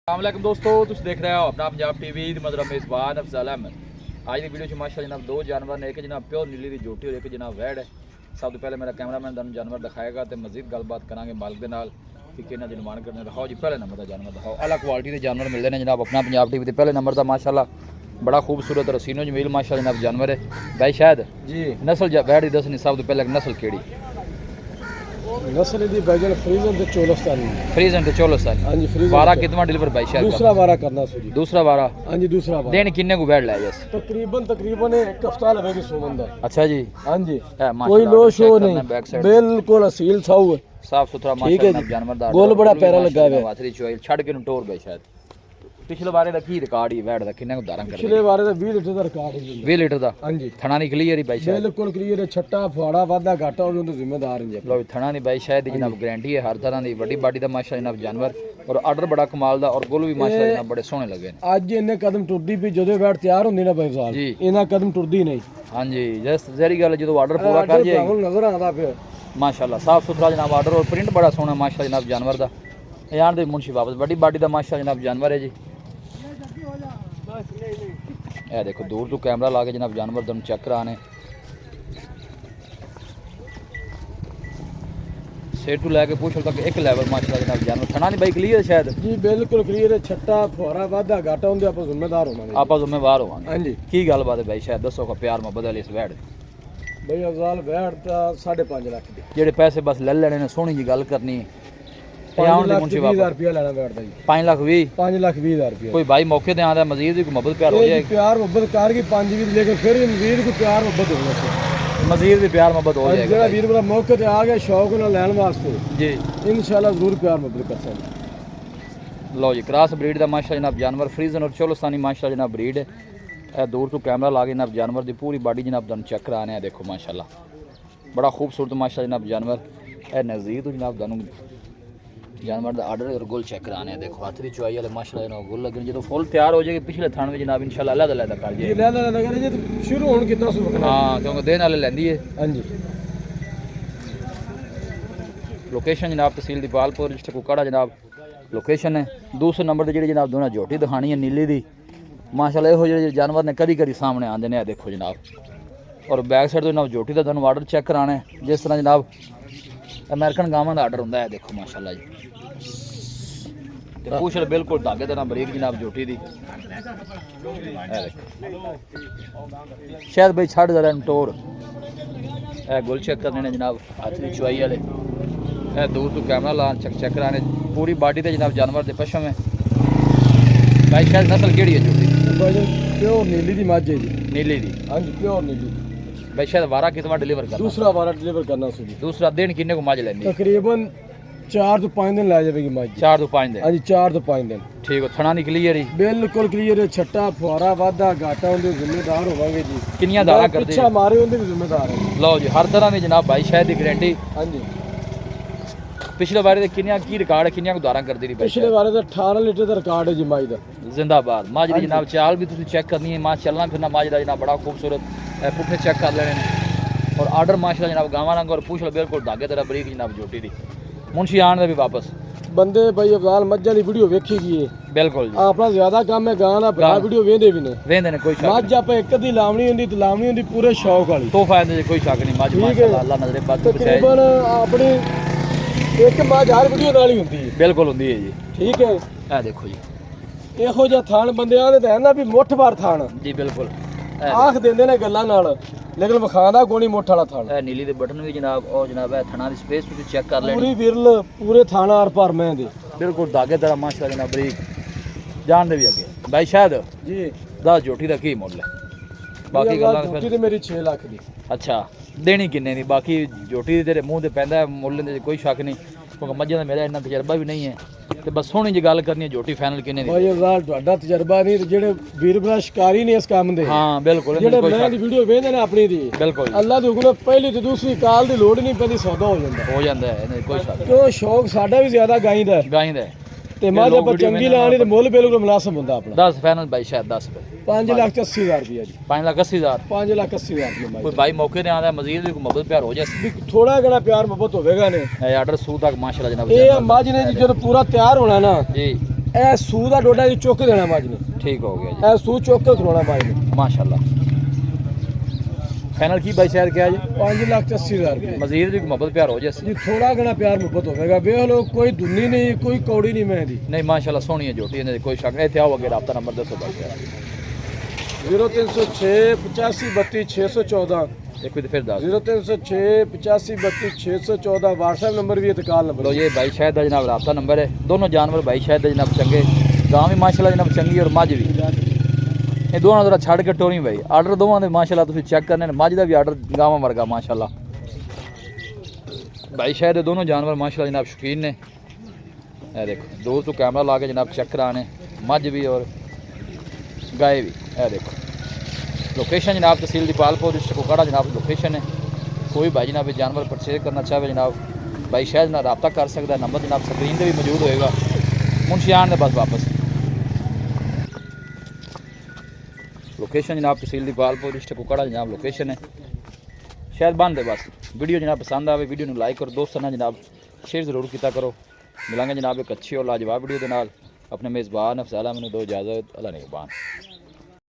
अस्सलामुअलैकुम दोस्तों, तुम देख रहे हो अपना पंजाब टीवी मजरा मेज़बान अफजल अहमद। आज की वीडियो माशा जनाब दो जानवर ने, एक जनाब प्योर नीली की जोटी और एक जनाब वैड है। सब तो पहले मेरा कैमरामैन तुम जानवर दिखाएगा तो मजीद गलबात करांगे मालिक के नाल कि कितना डिमांड करने। दिखाओ जी, पहले नंबर का जानवर दिखाओ। अलग क्वालिटी के जानवर मिलते हैं जनाब अपना पंजाब टीवी के पहले नंबर का माशाल्लाह बड़ा खूबसूरत रसीनो जमील माशा जनाब जानवर है। भाई शायद जी नस्ल वैड की दसनी सब तो पहले नस्ल केड़ी नस्ल दी बैगन फ्रीजन ते चोलस्तानी फ्रीजन ते चोलस्तानी। हां जी फ्रीजन वारा कितना डिलीवर भाई शायद दूसरा वारा करना सो जी दूसरा वारा। हां जी दूसरा वारा दिन किन्ने को वैड लाया जैसे तकरीबन एक हफ्ता लगेगी सोमन दा। अच्छा जी हां जी कोई लो शो नहीं, बिल्कुल असील साऊ है, साफ सुथरा माशाल्लाह जानवर दा गोल बड़ा पैरा लगा है। वाथरी चोइल छड़ के नु टोर गए शायद। पिछले बारे दा की रिकॉर्ड ही वैड दा किन्ने को धारण कर पिछले बारे दा 20 लीटर दा रिकॉर्ड है 20 लीटर दा। हां जी थणा नहीं क्लियर ही भाई शायद बिल्कुल क्लियर है, छट्टा फाड़ा वादा घाटा हो तो जिम्मेदार हैं। लो थणा नहीं भाई शायद जनाब गारंटी है हर तरह दी बड़ी बाडी दा माशा जनाब जानवर और आर्डर बड़ा कमाल दा और गोल भी माशा जनाब बड़े सोहने लगे ने। आज इन्ने कदम टुरदी भी जदों वैड तैयार होंदी ना भाई साहब जी इना कदम टुरदी नहीं। हां जी जस्ट जरी गल जदों आर्डर पूरा कर जाए नजर आंदा पे माशाल्लाह साफ सुथरा जनाब आर्डर और प्रिंट बड़ा सोहना माशा जनाब जानवर दा। यार दे मुंशी वापस बड़ी बाडी दा माशा जनाब जानवर है जी। ये देखो दूर तो कैमरा ला के जनाब जानवर तुम चेक कराने सेट टू लैके पूछ तक एक लेवल माशाल्लाह जनाब जानवर थना नहीं भाई क्लियर शायद जी बिल्कुल क्लियर है, छट्टा फुहारा वादा घाटा होंदे आप जिम्मेदार होना आप जिम्मेवार होवांगे। हां जी की गल बात है भाई शायद दसो का प्यार में बदल इस वैड भाई अफजाल वैड ता 5.5 लाख दी जेडे पैसे बस ले लेने ने सोहनी जी गल करनी 5 लाख 20,000 रुपया लेना वैड दा जी 5 लाख 20 5 लाख 20,000 रुपया कोई भाई मौके ते आंदा मजीद भी मोहब्बत प्यार हो जाएगी प्यार मोहब्बत कार की 5 भी लेकिन फिर वीर को प्यार मोहब्बत हो जाए मजीद भी प्यार मोहब्बत हो जाएगा। जेड़ा वीर बड़ा मौके ते आ गया शौक ना लेने वास्ते जी इंशाल्लाह जरूर प्यार मोहब्बत कर सकते। लो जी क्रॉस ब्रीड दा माशा जनाब जानवर फ्रीजन और चोलस्तानी माशा जनाब ब्रीड है। ए दूर तो कैमरा ला के जनाब जानवर दी पूरी बॉडी जनाब तुम चेक कराने देखो माशाल्लाह बड़ा खूबसूरत माशा जनाब जानवर। ए नज़दीक तो जनाब तुम जानवर दा आर्डर और गोल चेक कराने देखो हाथरी चुआई वाले माशाल्लाह जनाब गोल लगे जो फुल तैयार हो जाएगी पिछले थान में जनाब इंशाल्लाह अल्लाह अल्लाह कर जी ले ले लगे जी शुरू होने कितना सु हां क्योंकि देन वाले लेंदी है। हां जी लोकेशन जनाब तहसील दीपालपुर डिस्ट्रिक्ट कुकड़ा जनाब लोकेशन है। दूसरे नंबर ते जेडी जनाब दोना झोटी दिखानी है नीली दी माशाल्लाह हो जेडे जानवर ने कदी कदी सामने आंदे ने देखो जनाब और बैक साइड तो जनाब झोटी दा तुहानू आर्डर चेक कराना है जिस तरह जनाब अमेरिकन गावां दा आर्डर हुंदा है देखो माशाल्लाह जी ते पूछ बिल्कुल धागे तरह बरीक जनाब झोटी दी शायद भाई छड़ जरा टोर ए गुल चेक करने ने जनाब हाथरी चुआई वाले ए दूर तो कैमरा ला चेक कराने पूरी बॉडी ते जनाब जानवर दे पशम है। भाई शायद नस्ल केड़ी है झोटी प्योर नीली दी मੱਝ है जी नीली दी। हां जी प्योर नीली भाई शायद वारा कितना डिलीवर करना दूसरा वारा डिलीवर करना सो जी दूसरा दिन किन्ने को मੱਝ लेनी तकरीबन 4 तो 5 दिन ला जाएगी मੱਝ 4 ਤੋਂ 5 दिन। हां जी 4 तो 5 दिन ठीक है थना नहीं क्लियर ही बिल्कुल क्लियर है, छट्टा फुहारा वादा घाटा होंदे जिम्मेदार होवांगे जी। किन्नियां दाना कर दे अच्छा मारे होंदे भी जिम्मेदार है। लो जी हर तरह की जनाब भाई शायद की गारंटी। हां जी पिछले बारे दे किन्नियां की रिकॉर्ड है किन्नियां को दाना कर दी भाई पिछले बारे दा 18 लीटर दा रिकॉर्ड है जी मੱਝ दा जिंदाबाद। मੱਝ दी जनाब चाल भी तुसी चेक करनी है मां चलना फिरना मੱਝ दा जनाब बड़ा खूबसूरत पुठे चेक कर लेने ने और आर्डर माशाल्लाह जनाब गावां रंग और पूछ लो बिल्कुल धागे तरह बरीक जनाब झोटी दी मुंशी आन दे भी वापस बंदे भाई अफजाल मੱਝਾਂ ਦੀ ਵੀਡੀਓ ਵੇਖੀ ਗਈ ਹੈ बिल्कुल जी ਆਪਣਾ ਜ਼ਿਆਦਾ ਕੰਮ ਹੈ ਗਾਂ ਦਾ ਭਰਾ ਵੀਡੀਓ ਵੇਂਦੇ ਵੀ ਨੇ वेंदे ने कोई शक ਮੱਝ ਆਪਾਂ ਇੱਕ ਦੀ ਲਾਵਣੀ ਹੁੰਦੀ ਤੇ ਲਾਵਣੀ ਹੁੰਦੀ ਪੂਰੇ ਸ਼ੌਕ ਵਾਲੀ तोहफा है कोई शक नहीं मੱਝ माशाल्लाह अल्लाह नजरे बद बचाए ਤਕਰੀਬਨ ਆਪਣੀ ਇੱਕ ਮੱਝ ਹਰ ਵੀਡੀਓ ਨਾਲ ਹੀ ਹੁੰਦੀ ਹੈ बिल्कुल होंदी है जी। ਠੀਕ ਹੈ ए देखो जी ਇਹੋ ਜਿਹਾ ਥਾਣ ਬੰਦਿਆਂ ਦੇ ਤਾਂ ਹੈ ਨਾ ਵੀ ਮੁੱਠ ਭਰ ਥਾਣ जी बिल्कुल ਆਖ ਦਿੰਦੇ ਨੇ ਗੱਲਾਂ ਨਾਲ ਲੇਕਿਨ ਵਿਖਾਉਂਦਾ ਕੋਣੀ ਮੁੱਠ ਵਾਲਾ ਥਾਣ ए नीली दे बटन भी जनाब और जनाब है थना दी स्पेस तुसी चेक कर लेनी ਪੂਰੀ ਵਿਰਲ ਪੂਰੇ ਥਾਣਾ ਆਰ ਪਾਰ ਮੈਂ ਦੇ बिल्कुल धागे तरह माशाल्लाह जनाब बरीक जान दे भी अगे भाई शायद ਜੀ 10 झोटी दा की मुੱਲ है बाकी गल्लां ਝੋਟੀ फिर ਤੇ ਮੇਰੀ 6 ਲੱਖ ਦੀ अच्छा देनी किन्ने दी बाकी झोटी दे तेरे मुंह ते पैंदा मुੱਲ दे कोई शक नहीं क्योंकि मੱਝਾਂ ਦਾ मेरा इन्ना तजर्बा भी नहीं है ਤੇ ਬਸ ਸੋਹਣੀ ਜੀ ਗੱਲ ਕਰਨੀ ਹੈ ਝੋਟੀ ਫਾਈਨਲ ਕਿੰਨੇ ਦੀ ਭਾਈ ਅਫਜ਼ਾਲ ਤੁਹਾਡਾ ਤਜਰਬਾ ਨਹੀਂ ਤੇ ਜਿਹੜੇ ਵੀਰ ਭਰਾ ਸ਼ਿਕਾਰੀ ਨੇ ਇਸ ਕੰਮ ਦੇ ਹਾਂ ਬਿਲਕੁਲ ਜਿਹੜੇ ਕੋਈ ਮੈਂ ਸ਼ੱਕ ਦੀ ਵੀਡੀਓ ਵੇਖਦੇ ਨੇ ਆਪਣੀ ਦੀ ਬਿਲਕੁਲ ਅੱਲਾ ਦੇ ਹੁਕਮ ਨਾਲ ਪਹਿਲੀ ਤੇ ਦੂਸਰੀ ਕਾਲ ਦੀ ਲੋੜ ਨਹੀਂ ਪੈਂਦੀ ਸੌਦਾ ਹੋ ਜਾਂਦਾ ਹੋ ਜਾਂਦਾ ਹੈ ਇਹਨੇ ਕੋਈ ਸ਼ੱਕ ਕਿਉਂ ਸ਼ੌਕ ਸਾਡਾ ਵੀ ਜ਼ਿਆਦਾ ਗਾਈ ਦਾ ਹੈ ਗਾਈਂ ਦਾ ਤੇ ਮੱਝ ਆਪਾਂ ਚੰਗੀ ਲਾਣੀ ਤੇ ਮੁੱਲ ਬਿਲਕੁਲ ਮੁਨਾਸਬ ਹੁੰਦਾ ਆਪਣਾ 10 ਫਾਈਨਲ ਭਾਈ ਸ਼ਾਇਦ 10 5,80,000 ਰੁਪਇਆ ਜੀ 5,80,000 5,80,000 ਰੁਪਇਆ ਕੋਈ ਭਾਈ ਮੌਕੇ ਤੇ ਆਂਦਾ ਮਜ਼ੀਦ ਵੀ ਮੁਹੱਬਤ ਪਿਆਰ ਹੋ ਜਾਏ ਥੋੜਾ ਘਣਾ ਪਿਆਰ ਮੁਹੱਬਤ ਹੋਵੇਗਾ ਨੇ ਇਹ ਆਰਡਰ ਸੂ ਤੱਕ ਮਾਸ਼ਾਅੱਲਾ ਜਨਾਬ ਇਹ ਮੱਝ ਨੇ ਜੀ ਜਦੋਂ ਪੂਰਾ ਤਿਆਰ ਹੋਣਾ ਨਾ ਜੀ ਇਹ ਸੂ ਦਾ ਡੋਡਾ ਜੀ ਚੁੱਕ ਦੇਣਾ ਮੱਝ ਨੇ, ਠੀਕ ਹੋ ਗਿਆ ਜੀ, ਇਹ ਸੂ ਚੁੱਕ ਕੇ ਖਲੋਣਾ ਮੱਝ ਨੇ। ਮਾਸ਼ਾਅੱਲਾ। ਫਾਈਨਲ ਕੀ ਬਾਈ ਸ਼ਾਇਦ ਕਿਹਾ ਜੀ? 5,80,000 ਰੁਪਏ ਮਜ਼ੀਦ ਵੀ ਮੁਹੱਬਤ ਪਿਆਰ ਹੋ ਜਾਏ ਜੀ, ਥੋੜਾ ਘਣਾ ਪਿਆਰ ਮੁਹੱਬਤ ਹੋਵੇਗਾ। ਵੇਖ ਲਓ, ਕੋਈ ਦੁੰਨੀ ਨਹੀਂ, ਕੋਈ ਕੌੜੀ ਨਹੀਂ ਮੈਂ ਦੀ। ਨਹੀਂ ਮਾਸ਼ਾਅੱਲਾ ਸੋਹਣੀ ਹੈ ਝੋਟੀ, ਇਹਦੇ ਕੋਈ ਸ਼ੱਕ ਨਹੀਂ। ਇੱਥੇ ਆਓ ਅੱਗੇ ਰਾਬਤਾ ਨੰਬਰ ਦੱਸੋ ਬਾਈ ਸ਼ਾਇਦ। 0306 85 32 614, ਇੱਕ ਵੀ ਫਿਰ ਦੱਸ 0306 85 32 614 WhatsApp ਨੰਬਰ ਵੀ ਇਤਕਾਲ ਨੰਬਰ। ਲੋ ਇਹ ਬਾਈ ਸ਼ਾਇਦ ਦਾ ਜਨਾਬ ਰਾਬਤਾ ਨੰਬਰ ਹੈ। ਦੋਨੋਂ ਜਾਨਵਰ ਬਾਈ ਸ਼ਾਇਦ ਦੇ ਜਨਾਬ ਚੰਗੇ, ਗਾਂ ਵੀ ਮਾਸ਼ਾਅੱਲਾ ਜਨਾਬ ਚੰਗੀ ਔਰ ਮੱਝ ਵੀ। ਇਹ ਦੋਵਾਂ ਦਾ ਛੱਡ ਕੇ ਟੋਰੀ ਬਾਈ, ਆਰਡਰ ਦੋਵਾਂ ਦੇ ਮਾਸ਼ਾਅੱਲਾ ਤੁਸੀਂ ਚੈੱਕ ਕਰਨੇ ਨੇ। ਮੱਝ ਦਾ ਵੀ ਆਰਡਰ ਗਾਵਾਂ ਵਰਗਾ ਮਾਸ਼ਾਅੱਲਾ। ਬਾਈ ਸ਼ਾਇਦ ਦੇ ਦੋਨੋਂ ਜਾਨਵਰ ਮਾਸ਼ਾਅੱਲਾ ਜਨਾਬ ਸ਼ੌਕੀਨ ਨੇ। ਇਹ ਦੇਖੋ ਦੋਸਤੋ कैमरा ला के जनाब चेक कराने, मझ भी और गाय भी। यह देखो लोकेशन जनाब तहसील दीपालपुर डिस्ट्रिक्ट कुपवाड़ा जनाब लोकेशन है। कोई भाई जनाब जानवर परचेज करना चाहे जनाब भाई शायद ना रब्ता कर सकता है। नंबर जनाब स्क्रीन पर भी मौजूद होएगा। मुंशियान ने बस वापस लोकेशन जनाब तहसील दीपालपुर डिस्ट्रिक्ट कुपवाड़ा जनाब लोकेशन है। शायद बंद है बस। वीडियो जनाब पसंद आए वीडियो को लाइक और दोस्तों जनाब शेयर जरूर किया करो। मिलेंगे जनाब एक अच्छी और लाजवाब वीडियो के नाल। अपने मेज़बान अफज़ल अहमद दो इजाज़त, अल्लाह निगहबान।